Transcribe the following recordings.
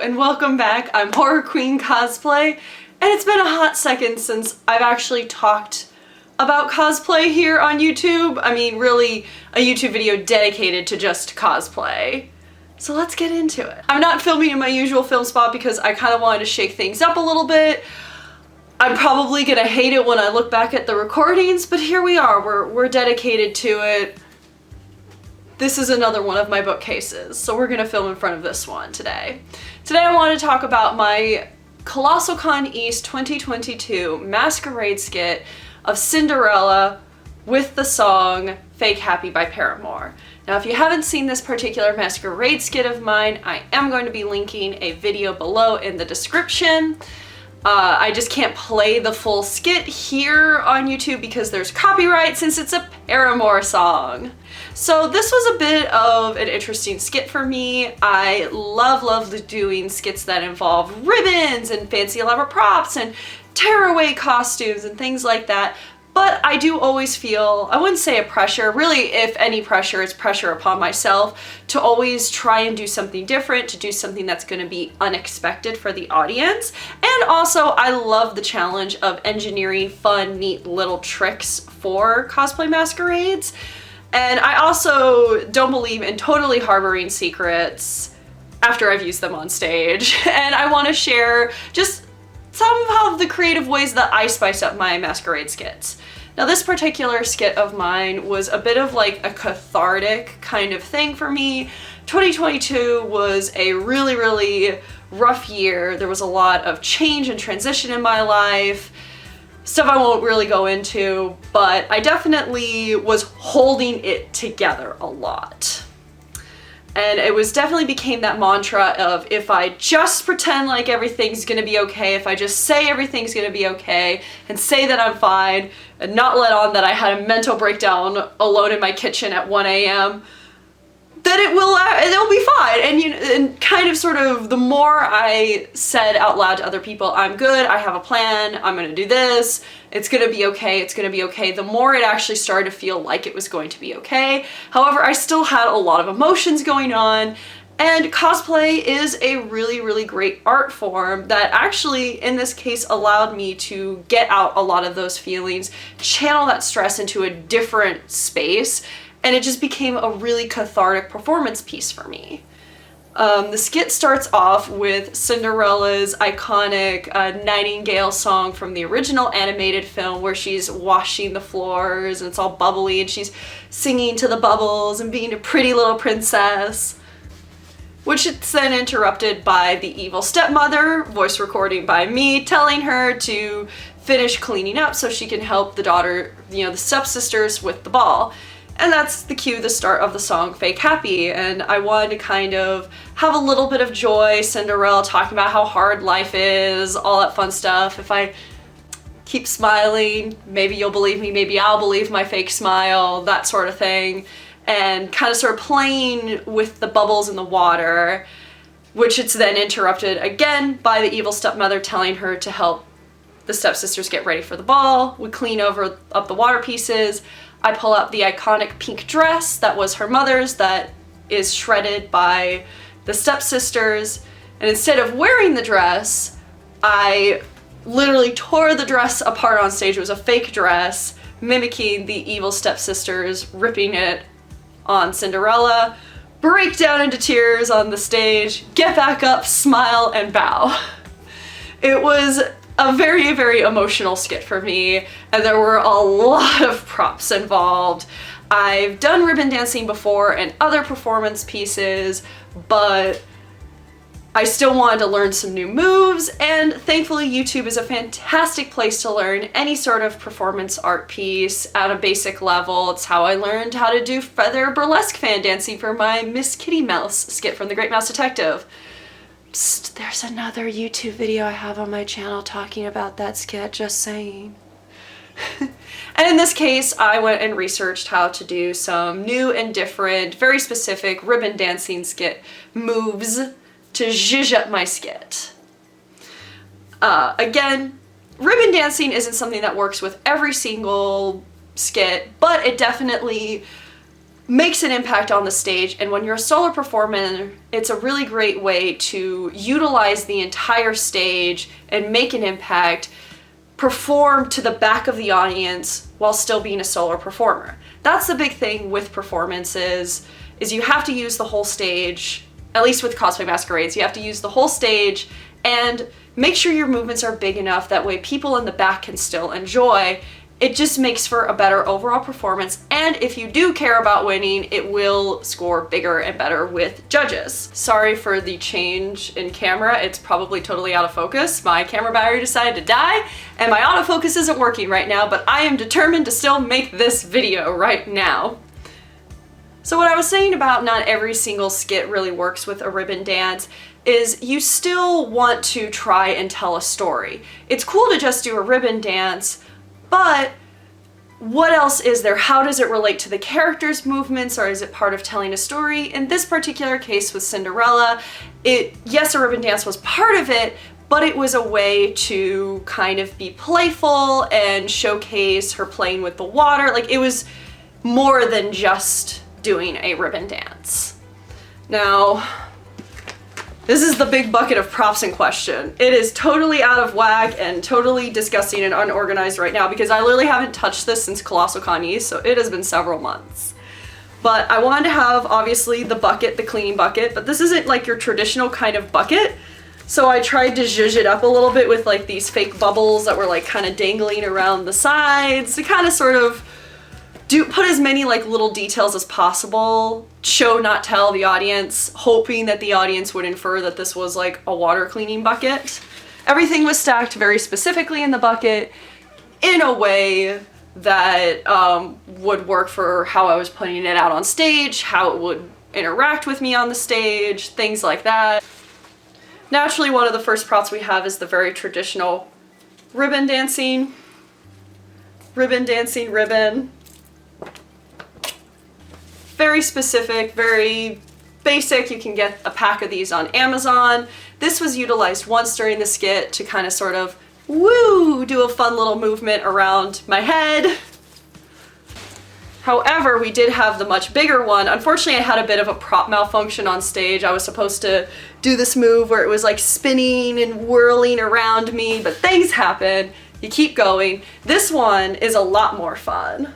and welcome back. I'm Horror Queen Cosplay, and it's been a hot second since I've actually talked about cosplay here on YouTube. I mean, really a YouTube video dedicated to just cosplay. So let's get into it. I'm not filming in my usual film spot because I kind of wanted to shake things up a little bit. I'm probably gonna hate it when I look back at the recordings, but here we are. We're dedicated to it. This is another one of my bookcases, so we're gonna film in front of this one today. Today I want to talk about my Colossalcon East 2022 Masquerade skit of Cinderella with the song Fake Happy by Paramore. Now, if you haven't seen this particular Masquerade skit of mine, I am going to be linking a video below in the description. I just can't play the full skit here on YouTube because there's copyright since it's a Paramore song. So this was a bit of an interesting skit for me. I love doing skits that involve ribbons and fancy elaborate props and tearaway costumes and things like that. But I do always feel, I wouldn't say a pressure, really if any pressure, it's pressure upon myself to always try and do something different, to do something that's going to be unexpected for the audience. And also I love the challenge of engineering fun, neat little tricks for cosplay masquerades. And I also don't believe in totally harboring secrets after I've used them on stage. And I want to share just some of the creative ways that I spice up my masquerade skits. Now, this particular skit of mine was a bit of like a cathartic kind of thing for me. 2022 was a really rough year. There was a lot of change and transition in my life. Stuff I won't really go into, but I definitely was holding it together a lot. And it was definitely became that mantra of if I just pretend like everything's gonna be okay, if I just say everything's gonna be okay and say that I'm fine and not let on that I had a mental breakdown alone in my kitchen at 1 a.m., then it'll be fine. And kind of sort of the more I said out loud to other people, I'm good, I have a plan, I'm gonna do this, it's gonna be okay, it's gonna be okay, the more it actually started to feel like it was going to be okay. However, I still had a lot of emotions going on, and cosplay is a really great art form that actually, in this case, allowed me to get out a lot of those feelings, channel that stress into a different space, and it just became a really cathartic performance piece for me. The skit starts off with Cinderella's iconic Nightingale song from the original animated film where she's washing the floors and it's all bubbly and she's singing to the bubbles and being a pretty little princess, which is then interrupted by the evil stepmother, voice recording by me, telling her to finish cleaning up so she can help the daughter, the stepsisters with the ball. And that's the cue, the start of the song Fake Happy. And I wanted to kind of have a little bit of joy, Cinderella talking about how hard life is, all that fun stuff. If I keep smiling, maybe you'll believe me, maybe I'll believe my fake smile, that sort of thing. And kind of sort of playing with the bubbles in the water, which it's then interrupted again by the evil stepmother telling her to help the stepsisters get ready for the ball. We clean up the water pieces. I pull out the iconic pink dress that was her mother's that is shredded by the stepsisters, and instead of wearing the dress, I literally tore the dress apart on stage. It was a fake dress, mimicking the evil stepsisters, ripping it on Cinderella, break down into tears on the stage, get back up, smile, and bow. It was a very emotional skit for me, and there were a lot of props involved. I've done ribbon dancing before and other performance pieces, but I still wanted to learn some new moves, and thankfully YouTube is a fantastic place to learn any sort of performance art piece at a basic level. It's how I learned how to do feather burlesque fan dancing for my Miss Kitty Mouse skit from The Great Mouse Detective. Psst, there's another YouTube video I have on my channel talking about that skit, just saying. And in this case, I went and researched how to do some new and different, very specific ribbon dancing skit moves to zhuzh up my skit. Again, ribbon dancing isn't something that works with every single skit, but it definitely makes an impact on the stage. And when you're a solo performer, it's a really great way to utilize the entire stage and make an impact, perform to the back of the audience while still being a solo performer. That's the big thing with performances, is you have to use the whole stage. At least with cosplay masquerades, you have to use the whole stage and make sure your movements are big enough that way people in the back can still enjoy. It just makes for a better overall performance, and if you do care about winning, it will score bigger and better with judges. Sorry for the change in camera, it's probably totally out of focus. My camera battery decided to die, and my autofocus isn't working right now, but I am determined to still make this video right now. So what I was saying about not every single skit really works with a ribbon dance is you still want to try and tell a story. It's cool to just do a ribbon dance, but what else is there? How does it relate to the character's movements, or is it part of telling a story? In this particular case with Cinderella, yes, a ribbon dance was part of it, but it was a way to kind of be playful and showcase her playing with the water. Like, it was more than just doing a ribbon dance. Now, this is the big bucket of props in question. It is totally out of whack and totally disgusting and unorganized right now because I literally haven't touched this since Colossalcon East, so it has been several months. But I wanted to have, obviously, the bucket, the cleaning bucket, but this isn't like your traditional kind of bucket. So I tried to zhuzh it up a little bit with like these fake bubbles that were like kind of dangling around the sides to kind of sort of put as many like little details as possible, show not tell the audience, hoping that the audience would infer that this was like a water cleaning bucket. Everything was stacked very specifically in the bucket in a way that would work for how I was putting it out on stage, how it would interact with me on the stage, things like that. Naturally, one of the first props we have is the very traditional ribbon dancing. Ribbon. Very specific, very basic. You can get a pack of these on Amazon. This was utilized once during the skit to kind of sort of, woo, do a fun little movement around my head. However, we did have the much bigger one. Unfortunately, I had a bit of a prop malfunction on stage. I was supposed to do this move where it was like spinning and whirling around me, but things happen. You keep going. This one is a lot more fun.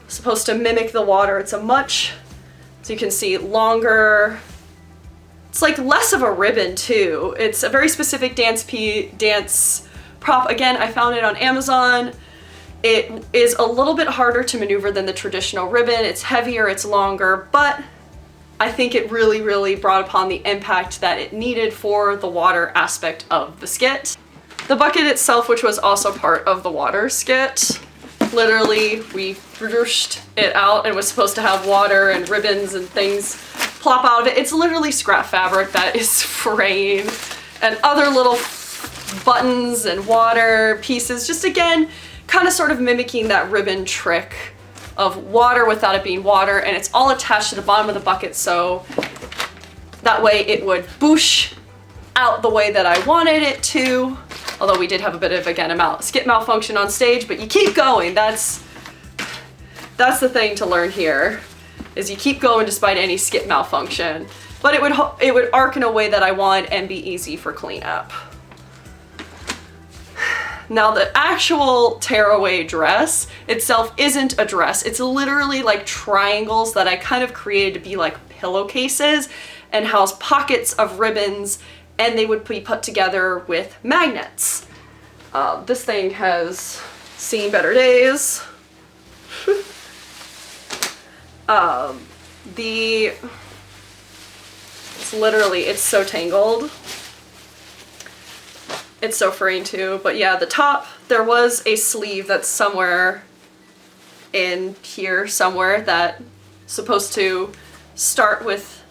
Supposed to mimic the water. It's a much, as you can see, longer, it's like less of a ribbon too. It's a very specific dance prop. Again, I found it on Amazon. It is a little bit harder to maneuver than the traditional ribbon. It's heavier, it's longer, but I think it really, really brought upon the impact that it needed for the water aspect of the skit. The bucket itself, which was also part of the water skit, literally, we rushed it out and was supposed to have water and ribbons and things plop out of it. It's literally scrap fabric that is fraying, and other little buttons and water pieces, just again, kind of sort of mimicking that ribbon trick of water without it being water, and it's all attached to the bottom of the bucket so that way it would boosh out the way that I wanted it to. Although we did have a bit of, again, a skit malfunction on stage, but you keep going. That's the thing to learn here, is you keep going despite any skit malfunction. But it would arc in a way that I want and be easy for cleanup. Now the actual tearaway dress itself isn't a dress. It's literally like triangles that I kind of created to be like pillowcases and house pockets of ribbons, and they would be put together with magnets. This thing has seen better days. It's so tangled. It's so fraying too, but yeah, the top, there was a sleeve that's somewhere in here somewhere that's supposed to start with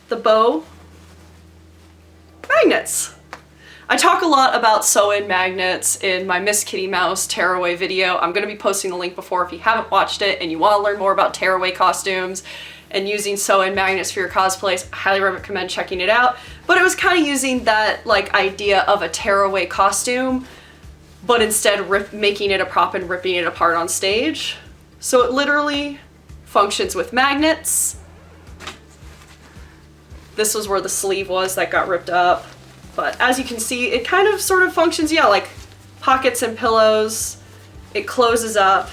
the bow magnets. I talk a lot about sew-in magnets in my Miss Kitty Mouse tearaway video. I'm going to be posting the link before if you haven't watched it and you want to learn more about tearaway costumes and using sew-in magnets for your cosplays. I highly recommend checking it out. But it was kind of using that like idea of a tearaway costume, but instead making it a prop and ripping it apart on stage. So it literally functions with magnets. This was where the sleeve was that got ripped up. But as you can see, it kind of sort of functions, yeah, like pockets and pillows. It closes up,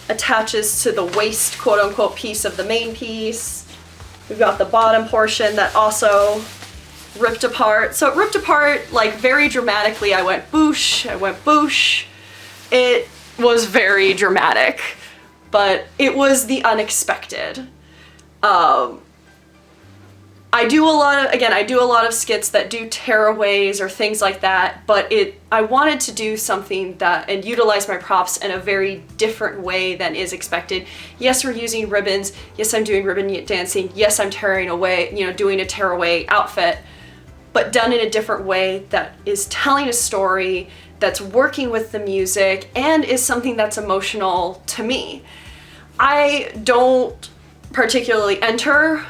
attaches to the waist, quote unquote, piece of the main piece. We've got the bottom portion that also ripped apart. So it ripped apart like very dramatically. I went boosh, I went boosh. It was very dramatic, but it was the unexpected. I do a lot of skits that do tearaways or things like that, but I wanted to do something that and utilize my props in a very different way than is expected. Yes, we're using ribbons. Yes, I'm doing ribbon dancing. Yes, I'm tearing away, doing a tearaway outfit, but done in a different way that is telling a story, that's working with the music, and is something that's emotional to me. I don't particularly enter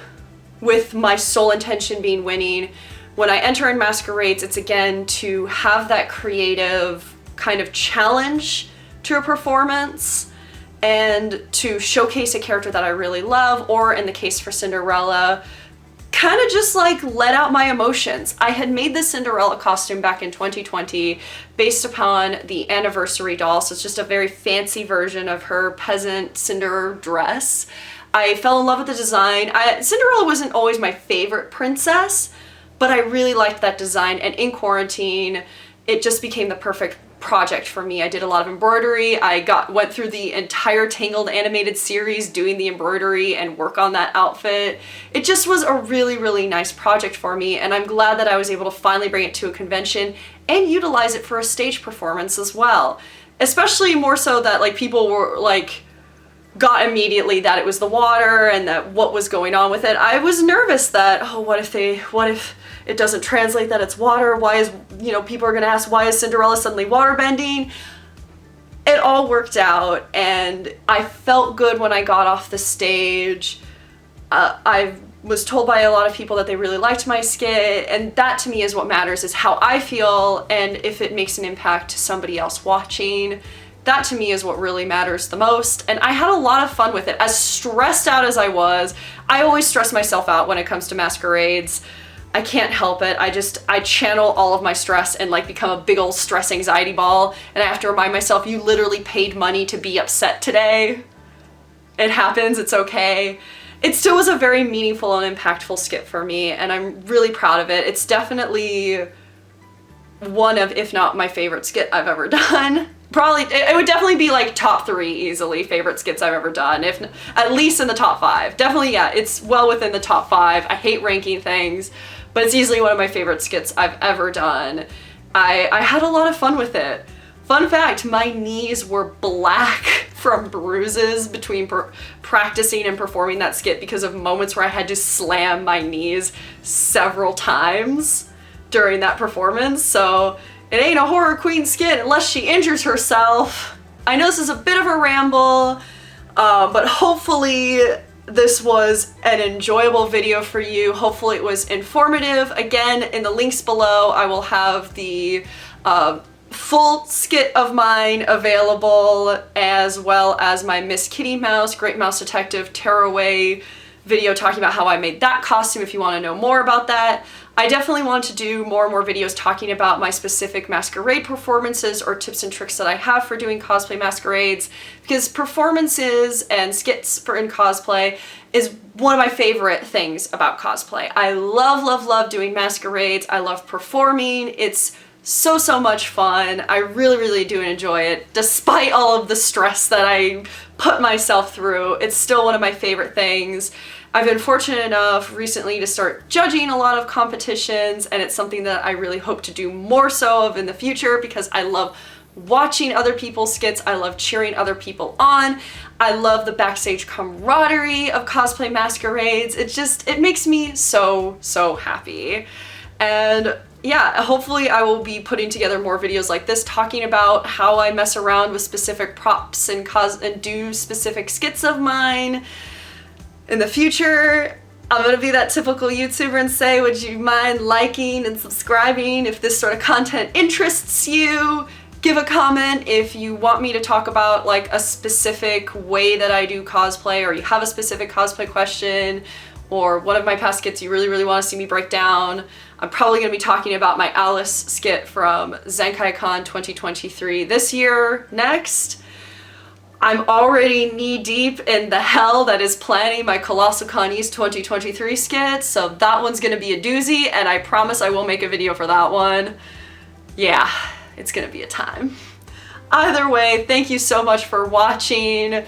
with my sole intention being winning. When I enter in Masquerades, it's again to have that creative kind of challenge to a performance and to showcase a character that I really love, or in the case for Cinderella, kind of just like let out my emotions. I had made the Cinderella costume back in 2020 based upon the anniversary doll, so it's just a very fancy version of her peasant cinder dress. I fell in love with the design. Cinderella wasn't always my favorite princess, but I really liked that design, and in quarantine, it just became the perfect project for me. I did a lot of embroidery. I went through the entire Tangled animated series doing the embroidery and work on that outfit. It just was a really, really nice project for me, and I'm glad that I was able to finally bring it to a convention and utilize it for a stage performance as well. Especially more so that like people were like, got immediately that it was the water and that what was going on with it. I was nervous that, oh, what if it doesn't translate that it's water? Why is, people are gonna ask, why is Cinderella suddenly water bending? It all worked out, and I felt good when I got off the stage. I was told by a lot of people that they really liked my skit, and that to me is what matters, is how I feel, and if it makes an impact to somebody else watching. That to me is what really matters the most, and I had a lot of fun with it. As stressed out as I was, I always stress myself out when it comes to masquerades. I can't help it. I channel all of my stress and like become a big old stress anxiety ball, and I have to remind myself, you literally paid money to be upset today. It happens, it's okay. It still was a very meaningful and impactful skit for me, and I'm really proud of it. It's definitely one of, if not my favorite skit I've ever done. Probably, it would definitely be like top 3 easily favorite skits I've ever done, if at least in the top 5. Definitely, yeah, it's well within the top 5. I hate ranking things, but it's easily one of my favorite skits I've ever done. I had a lot of fun with it. Fun fact, my knees were black from bruises between practicing and performing that skit because of moments where I had to slam my knees several times during that performance, so it ain't a horror queen skit unless she injures herself. I know this is a bit of a ramble, but hopefully this was an enjoyable video for you. Hopefully it was informative. Again, in the links below, I will have the full skit of mine available, as well as my Miss Kitty Mouse, Great Mouse Detective tearaway video talking about how I made that costume if you want to know more about that. I definitely want to do more and more videos talking about my specific masquerade performances or tips and tricks that I have for doing cosplay masquerades, because performances and skits in cosplay is one of my favorite things about cosplay. I love, love, love doing masquerades. I love performing. It's so, so much fun. I really, really do enjoy it. Despite all of the stress that I put myself through, it's still one of my favorite things. I've been fortunate enough recently to start judging a lot of competitions, and it's something that I really hope to do more so of in the future, because I love watching other people's skits. I love cheering other people on. I love the backstage camaraderie of cosplay masquerades. It makes me so, so happy. And yeah, hopefully I will be putting together more videos like this talking about how I mess around with specific props and do specific skits of mine. In the future, I'm gonna be that typical YouTuber and say, would you mind liking and subscribing if this sort of content interests you? Give a comment if you want me to talk about like a specific way that I do cosplay, or you have a specific cosplay question, or one of my past skits you really want to see me break down. I'm probably going to be talking about my Alice skit from ZenkaiCon 2023 this year next. I'm already knee-deep in the hell that is planning my Colossalcon East 2023 skit, so that one's gonna be a doozy, and I promise I will make a video for that one. Yeah, it's gonna be a time. Either way, thank you so much for watching.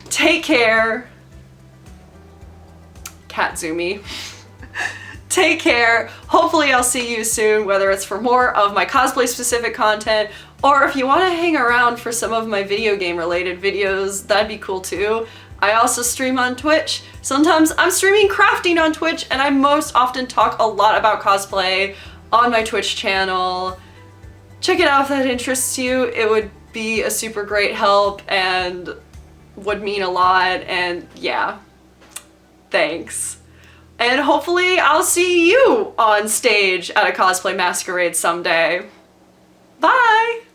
Take care. Cat zoomy. Take care. Hopefully I'll see you soon, whether it's for more of my cosplay specific content, or if you want to hang around for some of my video game related videos, that'd be cool too. I also stream on Twitch. Sometimes I'm streaming crafting on Twitch, and I most often talk a lot about cosplay on my Twitch channel. Check it out if that interests you. It would be a super great help and would mean a lot, and yeah, thanks. And hopefully I'll see you on stage at a cosplay masquerade someday. Bye!